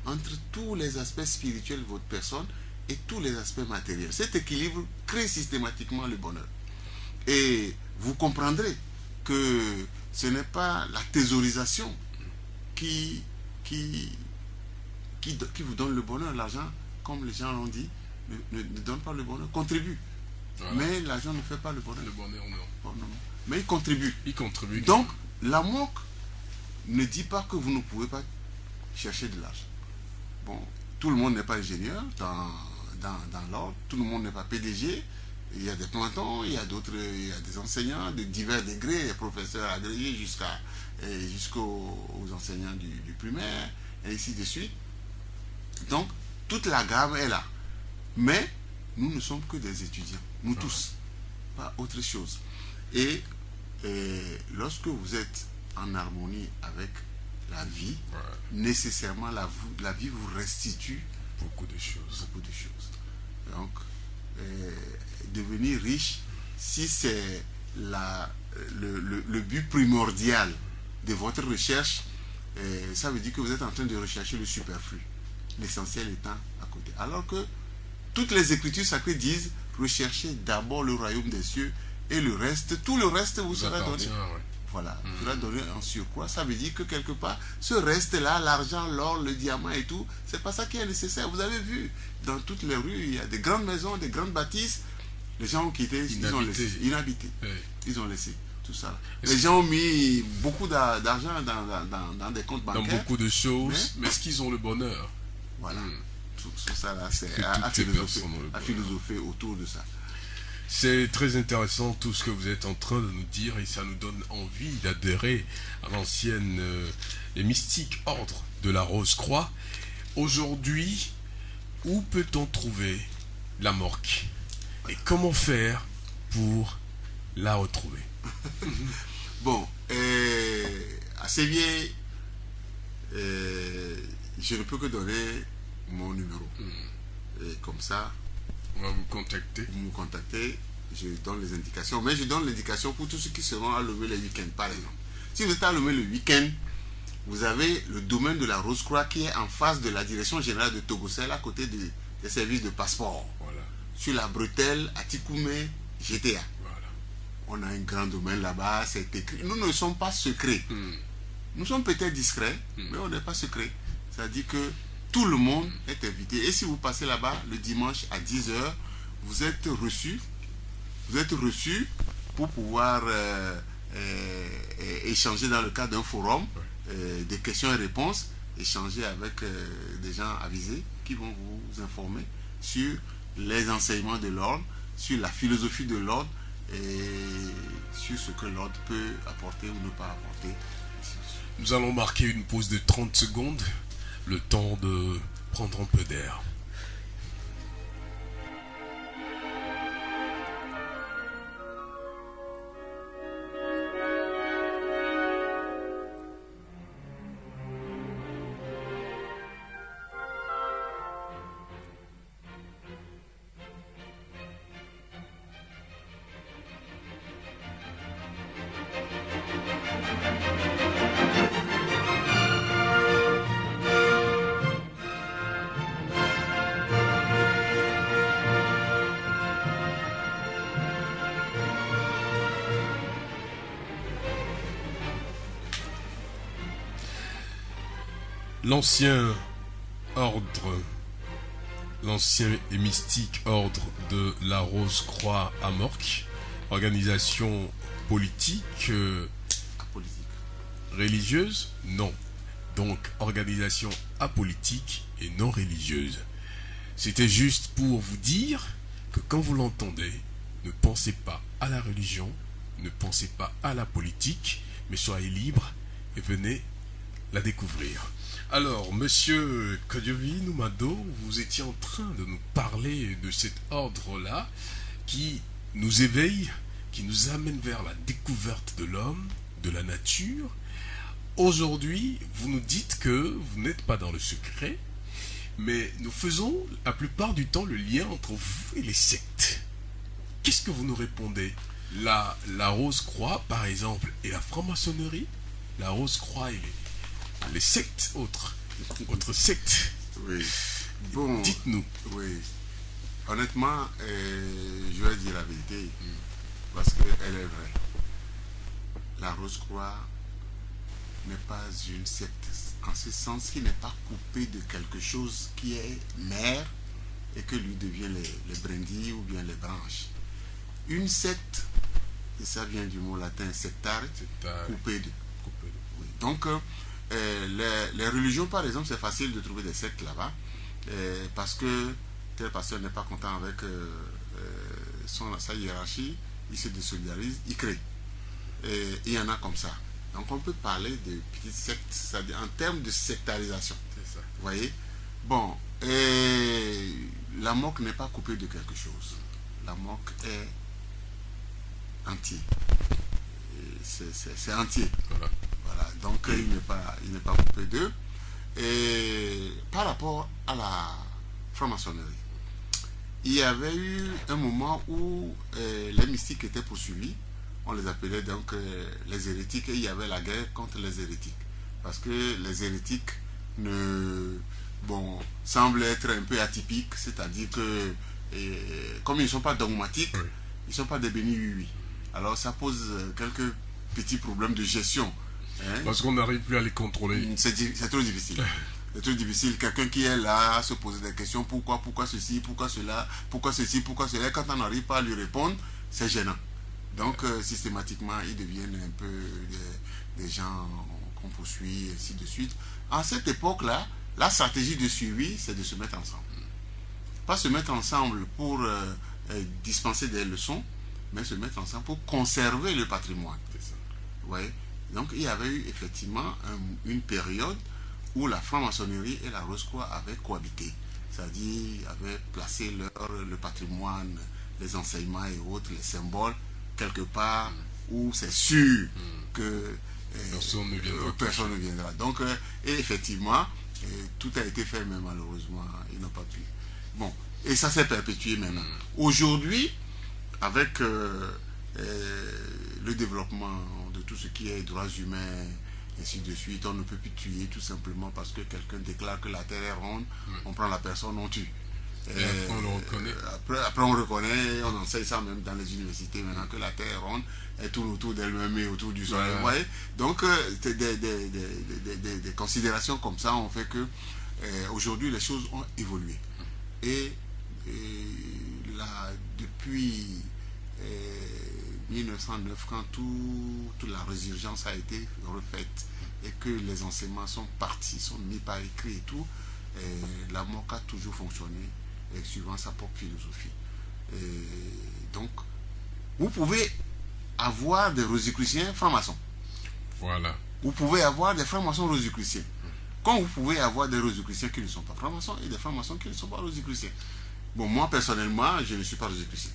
entre tous les aspects spirituels de votre personne et tous les aspects matériels. Cet équilibre crée systématiquement le bonheur. Et vous comprendrez que ce n'est pas la thésaurisation qui vous donne le bonheur. L'argent, comme les gens l'ont dit, ne donne pas le bonheur, contribue. Voilà. Mais l'argent ne fait pas le bonheur. Le bonheur, non. Mais il contribue. Il contribue. Donc, l'amour ne dit pas que vous ne pouvez pas chercher de l'argent. Bon, tout le monde n'est pas ingénieur dans l'ordre, tout le monde n'est pas PDG. Il y a des plantons, il y a des enseignants de divers degrés, professeurs agrégés jusqu'aux enseignants du primaire, et ainsi de suite. Donc, toute la gamme est là. Mais, nous ne sommes que des étudiants, nous tous, pas autre chose. Et lorsque vous êtes en harmonie avec la vie, nécessairement la vie vous restitue beaucoup de choses. Donc, devenir riche, si c'est le but primordial de votre recherche, ça veut dire que vous êtes en train de rechercher le superflu, l'essentiel étant à côté. Alors que toutes les écritures sacrées disent recherchez d'abord le royaume des cieux et le reste, tout le reste vous sera donné. Ouais. Voilà, vous sera donné en surcroît. Ça veut dire que quelque part, ce reste-là, l'argent, l'or, le diamant et tout, c'est pas ça qui est nécessaire. Vous avez vu, dans toutes les rues, il y a des grandes maisons, des grandes bâtisses. Les gens ont quitté, ils ont laissé. Inhabités. Oui. Ils ont laissé tout ça. Les gens ont mis beaucoup d'argent dans des comptes bancaires. Dans beaucoup de choses, mais est-ce qu'ils ont le bonheur? Voilà. Tout ça là, c'est à philosopher autour de ça. C'est très intéressant tout ce que vous êtes en train de nous dire et ça nous donne envie d'adhérer à l'ancienne les mystiques ordre de la Rose-Croix. Aujourd'hui, où peut-on trouver la morque et comment faire pour la retrouver? Bon, assez vieille, je ne peux que donner mon numéro. Et comme ça, on va vous contacter. Vous me contactez, je donne les indications. Mais je donne l'indication pour tous ceux qui seront à lever le week-end, par exemple. Si vous êtes à lever le week-end, vous avez le domaine de la Rose-Croix qui est en face de la direction générale de Togocel, à côté des services de passeport. Voilà. Sur la bretelle, à Tikoumé, GTA. Voilà. On a un grand domaine là-bas, c'est écrit. Nous ne sommes pas secrets. Nous sommes peut-être discrets, mais on n'est pas secrets. C'est-à-dire que tout le monde est invité. Et si vous passez là-bas le dimanche à 10h, vous êtes reçus. Vous êtes reçus pour pouvoir échanger dans le cadre d'un forum, des questions et réponses, échanger avec des gens avisés qui vont vous informer sur les enseignements de l'ordre, sur la philosophie de l'ordre et sur ce que l'ordre peut apporter ou ne pas apporter. Nous allons marquer une pause de 30 secondes, le temps de prendre un peu d'air. L'ancien et mystique ordre de la Rose-Croix à Morque, organisation politique, religieuse, non. Donc organisation apolitique et non religieuse. C'était juste pour vous dire que quand vous l'entendez, ne pensez pas à la religion, ne pensez pas à la politique, mais soyez libre et venez la découvrir. Alors, monsieur Kodjovi Noumado, vous étiez en train de nous parler de cet ordre-là qui nous éveille, qui nous amène vers la découverte de l'homme, de la nature. Aujourd'hui, vous nous dites que vous n'êtes pas dans le secret, mais nous faisons la plupart du temps le lien entre vous et les sectes. Qu'est-ce que vous nous répondez? La Rose-Croix, par exemple, et la franc-maçonnerie? La Rose-Croix et les sectes autres sectes. Oui. Bon, dites-nous. Oui. Honnêtement, je vais dire la vérité, parce qu'elle est vraie. La Rose-Croix n'est pas une secte, en ce sens qu'il n'est pas coupé de quelque chose qui est mère et que lui devient les brindilles ou bien les branches. Une secte, et ça vient du mot latin sectare, coupé de. Oui. Donc, les religions, par exemple, c'est facile de trouver des sectes là-bas, parce que tel pasteur n'est pas content avec sa hiérarchie, il se désolidarise, il crée. Et il y en a comme ça. Donc on peut parler de petites sectes, c'est-à-dire en termes de sectarisation. C'est ça. Vous voyez? Bon, la moque n'est pas coupée de quelque chose. La moque est entier. C'est entier. Voilà. Donc il n'est pas coupé d'eux. Et par rapport à la franc-maçonnerie, il y avait eu un moment où les mystiques étaient poursuivis. On les appelait donc les hérétiques, et il y avait la guerre contre les hérétiques. Parce que les hérétiques semblent être un peu atypiques, c'est-à-dire que comme ils ne sont pas dogmatiques, ils ne sont pas des bénis oui. Alors ça pose quelques petits problèmes de gestion. Parce qu'on n'arrive plus à les contrôler. C'est trop difficile. C'est trop difficile. Quelqu'un qui est là à se poser des questions, pourquoi ceci, pourquoi cela, pourquoi ceci, pourquoi cela, quand on n'arrive pas à lui répondre, c'est gênant. Donc systématiquement, ils deviennent un peu des gens qu'on poursuit, et ainsi de suite. À cette époque-là, la stratégie de suivi, c'est de se mettre ensemble. Pas se mettre ensemble pour dispenser des leçons, mais se mettre ensemble pour conserver le patrimoine. C'est ça. Ouais. Donc il y avait eu effectivement une période où la franc-maçonnerie et la Rose-Croix avaient cohabité. C'est-à-dire avaient placé le patrimoine, les enseignements et autres, les symboles, quelque part où c'est sûr que personne ne viendra. Donc, et effectivement, tout a été fait, mais malheureusement, ils n'ont pas pu. Bon, et ça s'est perpétué maintenant. Aujourd'hui, avec le développement de tout ce qui est droits humains, ainsi de suite, on ne peut plus tuer tout simplement parce que quelqu'un déclare que la terre est ronde, on prend la personne, on tue. Et après on le reconnaît. Après on reconnaît, on enseigne ça même dans les universités maintenant que la terre est ronde, elle tourne autour d'elle-même et autour du soleil. Vous voyez. Donc des considérations comme ça ont fait que aujourd'hui les choses ont évolué. Et là, depuis 1909, quand toute la résurgence a été refaite et que les enseignements sont partis, sont mis par écrit et tout, la MOC a toujours fonctionné suivant sa propre philosophie. Donc, vous pouvez avoir des rosicruciens francs-maçons. Voilà. Vous pouvez avoir des francs-maçons rosicruciens. Comme vous pouvez avoir des rosicruciens qui ne sont pas francs-maçons et des francs-maçons qui ne sont pas rosicruciens. Bon, moi, personnellement, je ne suis pas rosicrucien.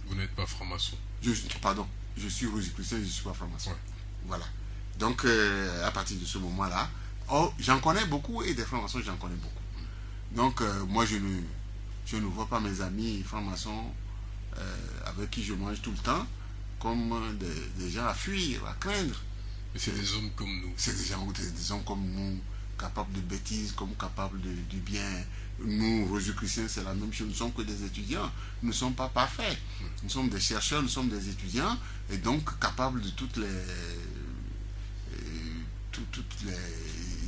Vous n'êtes pas franc-maçon. Je suis rosicrucien, je ne suis pas franc-maçon. Ouais. Voilà. Donc, à partir de ce moment-là, j'en connais beaucoup et des francs-maçons, j'en connais beaucoup. Donc, moi, je ne vois pas mes amis francs-maçons avec qui je mange tout le temps comme des gens à fuir, à craindre. Mais c'est des hommes comme nous. C'est des hommes comme nous, capables de bêtises, comme capables du bien. Nous, rosicruciens, c'est la même chose. Nous ne sommes que des étudiants. Nous ne sommes pas parfaits. Nous sommes des chercheurs, nous sommes des étudiants, et donc capables de toutes les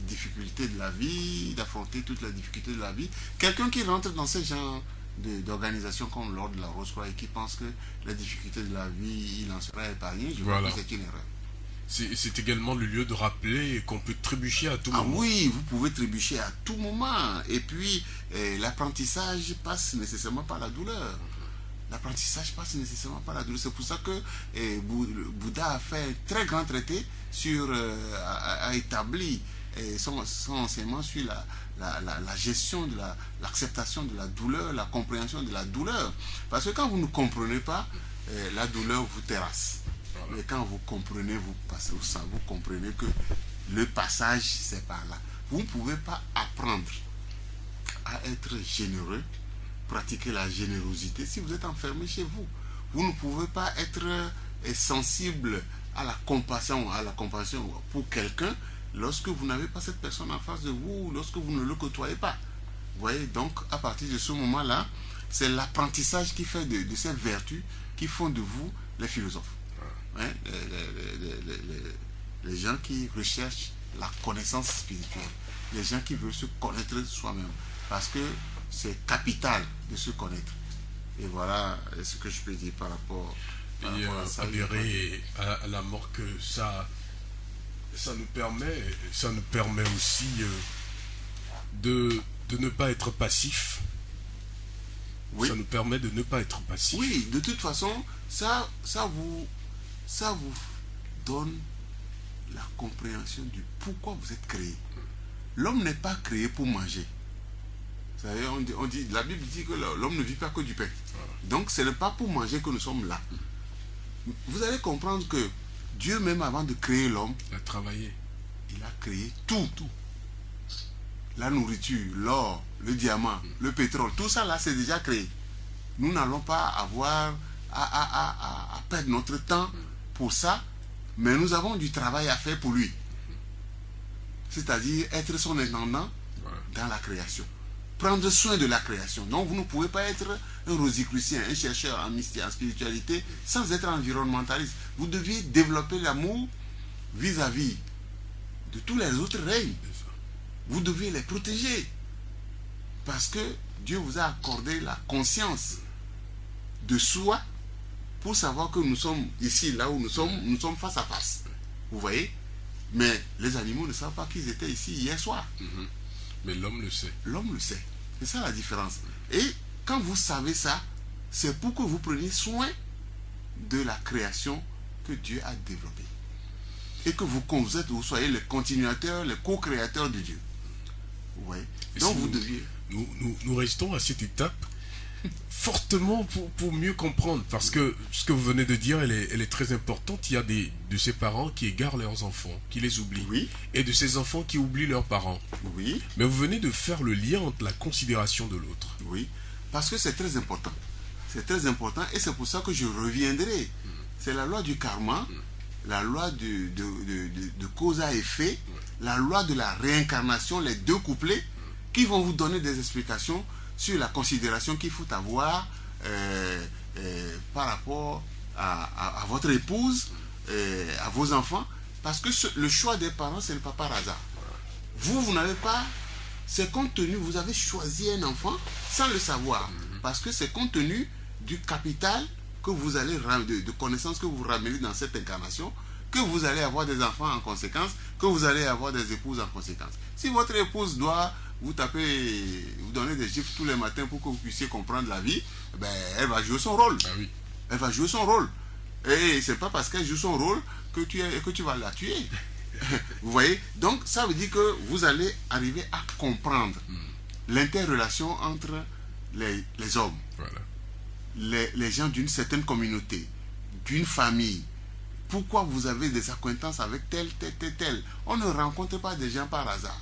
difficultés de la vie, d'affronter toutes les difficultés de la vie. Quelqu'un qui rentre dans ce genre d'organisation comme l'ordre de la Rose-Croix et qui pense que les difficultés de la vie, il en sera épargné, je crois que c'est une erreur. C'est également le lieu de rappeler qu'on peut trébucher à tout moment. Ah oui, vous pouvez trébucher à tout moment. Et puis, l'apprentissage passe nécessairement par la douleur. L'apprentissage passe nécessairement par la douleur. C'est pour ça que Bouddha a fait un très grand traité sur, a établi son enseignement sur la gestion de l'acceptation de la douleur, la compréhension de la douleur. Parce que quand vous ne comprenez pas, la douleur vous terrasse. Mais quand vous comprenez, vous comprenez que le passage, c'est par là. Vous ne pouvez pas apprendre à être généreux, pratiquer la générosité si vous êtes enfermé chez vous. Vous ne pouvez pas être sensible à la compassion pour quelqu'un lorsque vous n'avez pas cette personne en face de vous, lorsque vous ne le côtoyez pas. Vous voyez, donc à partir de ce moment-là, c'est l'apprentissage qui fait de ces vertus qui font de vous les philosophes. Hein, les gens qui recherchent la connaissance spirituelle, les gens qui veulent se connaître soi-même, parce que c'est capital de se connaître. Et voilà ce que je peux dire par rapport à ça. Adhérer à la mort, que ça nous permet aussi de ne pas être passif. Oui. Ça nous permet de ne pas être passif. Oui, de toute façon, ça vous donne la compréhension du pourquoi vous êtes créé. L'homme n'est pas créé pour manger. On dit, la Bible dit que l'homme ne vit pas que du pain. Donc ce n'est pas pour manger que nous sommes là. Vous allez comprendre que Dieu, même avant de créer l'homme, il a travaillé. Il a créé tout. La nourriture, l'or, le diamant, le pétrole, tout ça là, c'est déjà créé. Nous n'allons pas avoir à perdre notre temps pour ça, mais nous avons du travail à faire pour lui. C'est-à-dire être son intendant dans la création. Prendre soin de la création. Donc vous ne pouvez pas être un rosicrucien, un chercheur en mystique, en spiritualité, sans être environnementaliste. Vous deviez développer l'amour vis-à-vis de tous les autres règnes. Vous deviez les protéger. Parce que Dieu vous a accordé la conscience de soi pour savoir que nous sommes ici, là où nous sommes face à face. Vous voyez? Mais les animaux ne savent pas qu'ils étaient ici hier soir. Mais l'homme le sait. L'homme le sait. C'est ça la différence. Et quand vous savez ça, c'est pour que vous preniez soin de la création que Dieu a développée. Et que vous soyez les continuateurs, les co-créateurs de Dieu. Ouais. Donc vous deviez... Nous restons à cette étape fortement pour mieux comprendre, parce que ce que vous venez de dire, elle est très importante. Il y a de ces parents qui égarent leurs enfants, qui les oublient, Oui. et de ces enfants qui oublient leurs parents. Oui. Mais vous venez de faire le lien entre la considération de l'autre. Oui. Parce que c'est très important. C'est très important et c'est pour ça que je reviendrai. C'est la loi du karma, la loi de cause à effet, la loi de la réincarnation, les deux couplets, qui vont vous donner des explications sur la considération qu'il faut avoir par rapport à votre épouse, à vos enfants, parce que le choix des parents, ce n'est pas par hasard. Vous n'avez pas, c'est compte tenu, vous avez choisi un enfant sans le savoir, parce que c'est compte tenu du capital que vous allez, de connaissances que vous ramenez dans cette incarnation, que vous allez avoir des enfants en conséquence, que vous allez avoir des épouses en conséquence. Si votre épouse doit vous donner des chiffres tous les matins pour que vous puissiez comprendre la vie, ben, elle va jouer son rôle. Ah oui. Elle va jouer son rôle. Et c'est pas parce qu'elle joue son rôle que tu vas la tuer. Vous voyez? Donc, ça veut dire que vous allez arriver à comprendre l'interrelation entre les hommes, Voilà. les gens d'une certaine communauté, d'une famille. Pourquoi vous avez des acquaintances avec tel. On ne rencontre pas des gens par hasard.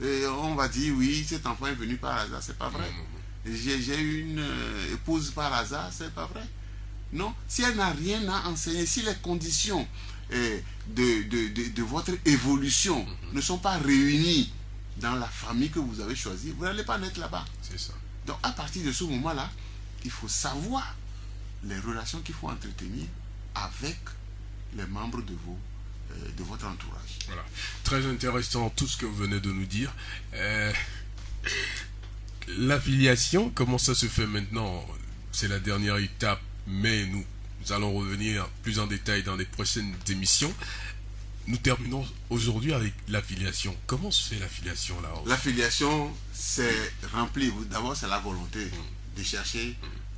Et on va dire, oui, cet enfant est venu par hasard. C'est pas vrai. J'ai eu une épouse par hasard. C'est pas vrai. Non. Si elle n'a rien à enseigner, si les conditions de votre évolution ne sont pas réunies dans la famille que vous avez choisie, vous n'allez pas naître là-bas. C'est ça. Donc, à partir de ce moment-là, il faut savoir les relations qu'il faut entretenir avec les membres de votre entourage. Voilà. Très intéressant tout ce que vous venez de nous dire. L'affiliation, comment ça se fait maintenant? C'est la dernière étape, mais nous allons revenir plus en détail dans les prochaines émissions. Nous terminons aujourd'hui avec l'affiliation. Comment se fait l'affiliation là? L'affiliation, c'est rempli. D'abord, c'est la volonté de chercher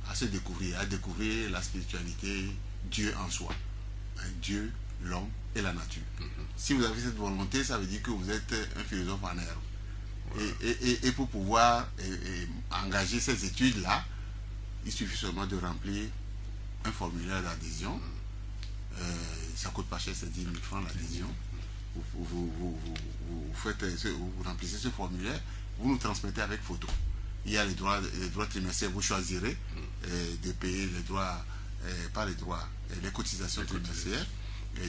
à se découvrir, à découvrir la spiritualité, Dieu en soi. Dieu, l'homme et la nature. Si vous avez cette volonté, ça veut dire que vous êtes un philosophe en herbe. Ouais. Et pour pouvoir engager ces études-là, il suffit seulement de remplir un formulaire d'adhésion. Ça ne coûte pas cher, c'est 10 000 francs l'adhésion. Vous remplissez ce formulaire, vous nous transmettez avec photo. Il y a les droits trimestriels, vous choisirez de payer les droits, pas les droits, les cotisations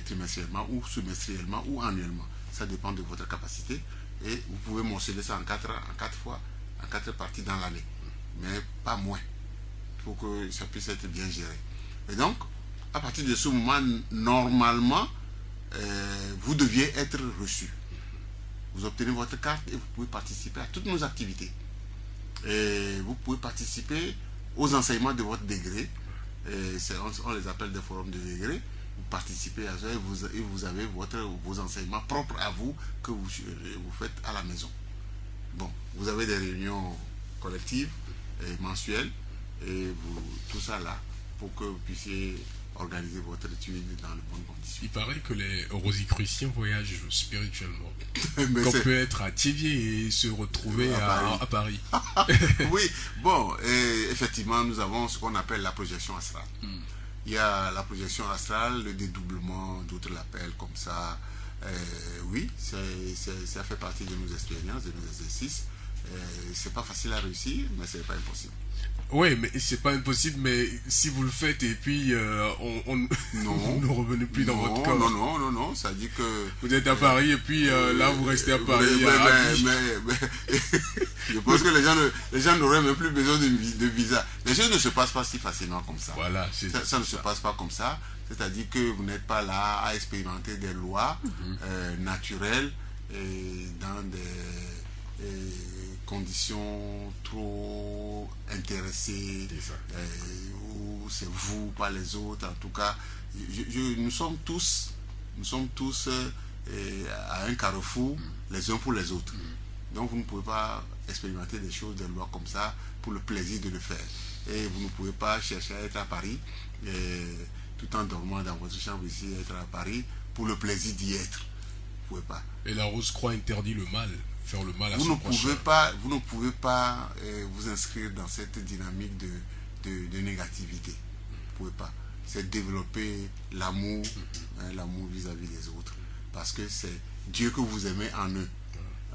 trimestriellement ou semestriellement ou annuellement. Ça dépend de votre capacité. Et vous pouvez morceler ça en quatre parties dans l'année. Mais pas moins. Pour que ça puisse être bien géré. Et donc, à partir de ce moment, normalement, vous deviez être reçu. Vous obtenez votre carte et vous pouvez participer à toutes nos activités. Et vous pouvez participer aux enseignements de votre degré. On les appelle des forums de degré. Vous participez à ça et vous avez vos enseignements propres à vous que vous faites à la maison. Bon, vous avez des réunions collectives et mensuelles et tout ça là pour que vous puissiez organiser votre étude dans de bonnes conditions. Il paraît que les Rosicruciens voyagent spirituellement. Qu'on peut être à Thiviers et se retrouver à Paris. Oui, bon, effectivement, nous avons ce qu'on appelle la projection astrale. Il y a la projection astrale, le dédoublement, d'autres l'appellent comme ça. Oui, ça fait partie de nos expériences, de nos exercices. C'est pas facile à réussir, mais c'est pas impossible. Oui, mais c'est pas impossible, mais si vous le faites et puis vous ne revenez plus dans votre corps. Non, ça dit que... Vous êtes à Paris et puis là vous restez à Paris. Mais je pense que les gens n'auraient même plus besoin de visa. Les choses ne se passent pas si facilement comme ça. Voilà, ça ne se passe pas comme ça. C'est-à-dire que vous n'êtes pas là à expérimenter des lois naturelles et dans des conditions trop intéressées, où c'est vous, pas les autres. En tout cas, nous sommes tous à un carrefour, les uns pour les autres. Donc vous ne pouvez pas expérimenter des choses, des lois comme ça pour le plaisir de le faire. et vous ne pouvez pas chercher à être à Paris tout en dormant dans votre chambre ici, être à Paris pour le plaisir d'y être. Vous ne pouvez pas. Et la Rose-Croix interdit le mal, faire le mal à Vous son ne prochain. vous ne pouvez pas vous inscrire dans cette dynamique de négativité. Vous ne pouvez pas. C'est développer l'amour, l'amour vis-à-vis des autres. Parce que c'est Dieu que vous aimez en eux.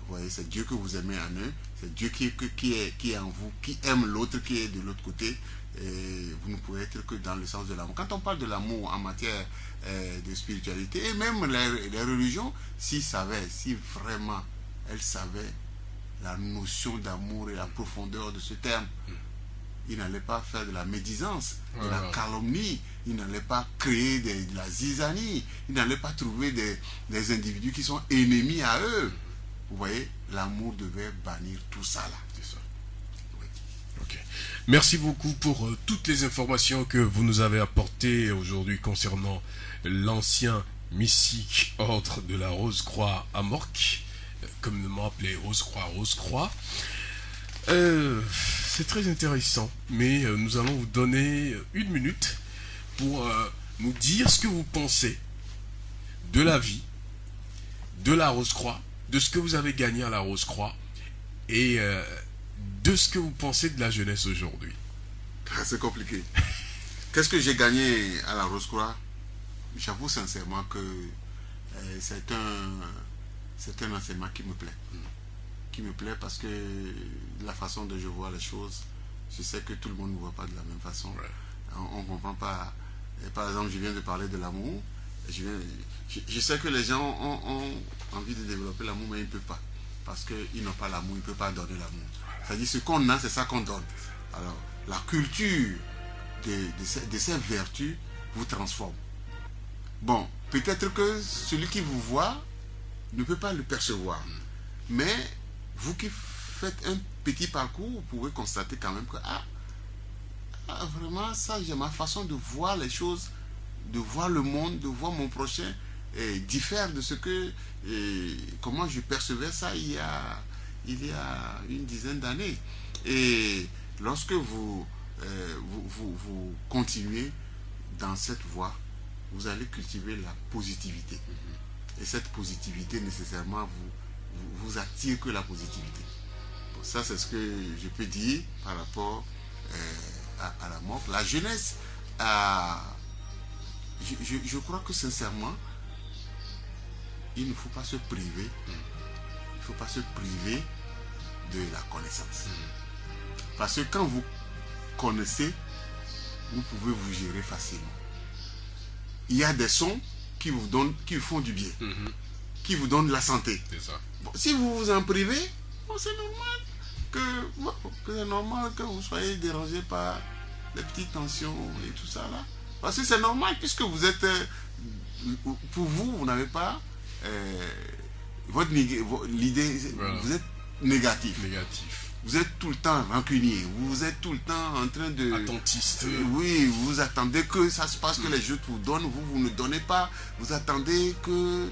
Vous voyez, c'est Dieu que vous aimez en eux. C'est Dieu qui est en vous, qui aime l'autre, qui est de l'autre côté. Et vous ne pouvez être que dans le sens de l'amour. Quand on parle de l'amour en matière de spiritualité, et même les religions, si vraiment elles savaient la notion d'amour et la profondeur de ce terme, ils n'allaient pas faire de la médisance, de la calomnie, ils n'allaient pas créer de la zizanie, ils n'allaient pas trouver des individus qui sont ennemis à eux. Vous voyez, l'amour devait bannir tout ça là. C'est ça. Oui. Ok. Merci beaucoup pour toutes les informations que vous nous avez apportées aujourd'hui concernant l'ancien mystique ordre de la Rose-Croix à Morques, communément appelé Rose-Croix. C'est très intéressant, mais nous allons vous donner 1 minute pour nous dire ce que vous pensez de la vie, de la Rose-Croix, de ce que vous avez gagné à la Rose-Croix et de ce que vous pensez de la jeunesse aujourd'hui. C'est compliqué. Qu'est-ce que j'ai gagné à la Rose-Croix? J'avoue sincèrement que c'est un enseignement qui me plaît. Qui me plaît parce que la façon dont je vois les choses, je sais que tout le monde ne voit pas de la même façon. On ne comprend pas. Et par exemple, je viens de parler de l'amour. Je sais que les gens ont envie de développer l'amour, mais ils ne peuvent pas. Parce qu'ils n'ont pas l'amour, ils ne peuvent pas donner l'amour. C'est-à-dire, ce qu'on a, c'est ça qu'on donne. Alors, la culture de ces vertus vous transforme. Bon, peut-être que celui qui vous voit ne peut pas le percevoir. Mais vous qui faites un petit parcours, vous pouvez constater quand même que vraiment, ça, j'ai ma façon de voir les choses, de voir le monde, de voir mon prochain, et diffère de ce que, comment je percevais ça il y a une dizaine d'années. Et lorsque vous continuez dans cette voie, vous allez cultiver la positivité. Et cette positivité, nécessairement, vous attire que la positivité. Bon, ça, c'est ce que je peux dire par rapport à la mort. La jeunesse, je crois que sincèrement, il ne faut pas se priver. Il ne faut pas se priver de la connaissance. Parce que quand vous connaissez, vous pouvez vous gérer facilement. Il y a des sons qui vous font du bien, qui vous donnent la santé. C'est ça. Bon, si vous vous en privez, c'est normal que vous soyez dérangé par les petites tensions et tout ça là. Parce que c'est normal puisque vous êtes, pour vous n'avez pas l'idée, vous êtes négatif. Vous êtes tout le temps rancunier, vous êtes tout le temps en train de... Attentiste. Oui, vous attendez que ça se passe, que les jeux vous donnent, vous ne donnez pas. Vous attendez que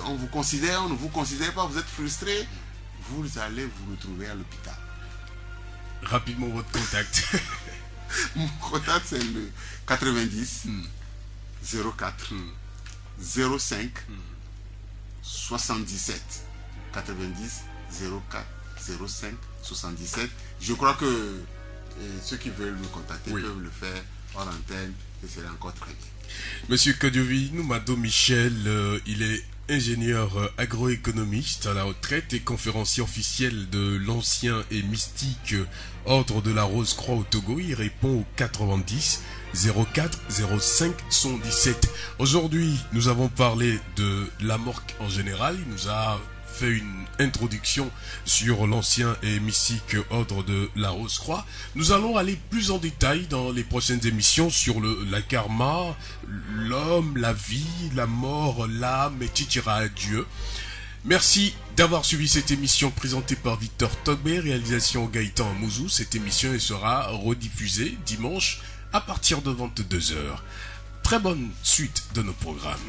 on vous considère, on ne vous considère pas, vous êtes frustré. Vous allez vous retrouver à l'hôpital. Rapidement, votre contact. Mon contact, c'est le 90 04 05 77 90 04 05 77. Je crois que ceux qui veulent me contacter peuvent le faire hors antenne et c'est encore très bien. Monsieur Kadiovi, Noumado Michel, il est ingénieur agroéconomiste à la retraite et conférencier officiel de l'ancien et mystique Ordre de la Rose-Croix au Togo. Il répond au 90 04 05 77. Aujourd'hui, nous avons parlé de la Morque en général. Il nous a fait une introduction sur l'ancien et mystique Ordre de la Rose-Croix. Nous allons aller plus en détail dans les prochaines émissions sur la karma, l'homme, la vie, la mort, l'âme, etc. à Dieu. Merci d'avoir suivi cette émission présentée par Victor Togbe, réalisation Gaëtan Mouzou. Cette émission sera rediffusée dimanche à partir de 22h. Très bonne suite de nos programmes.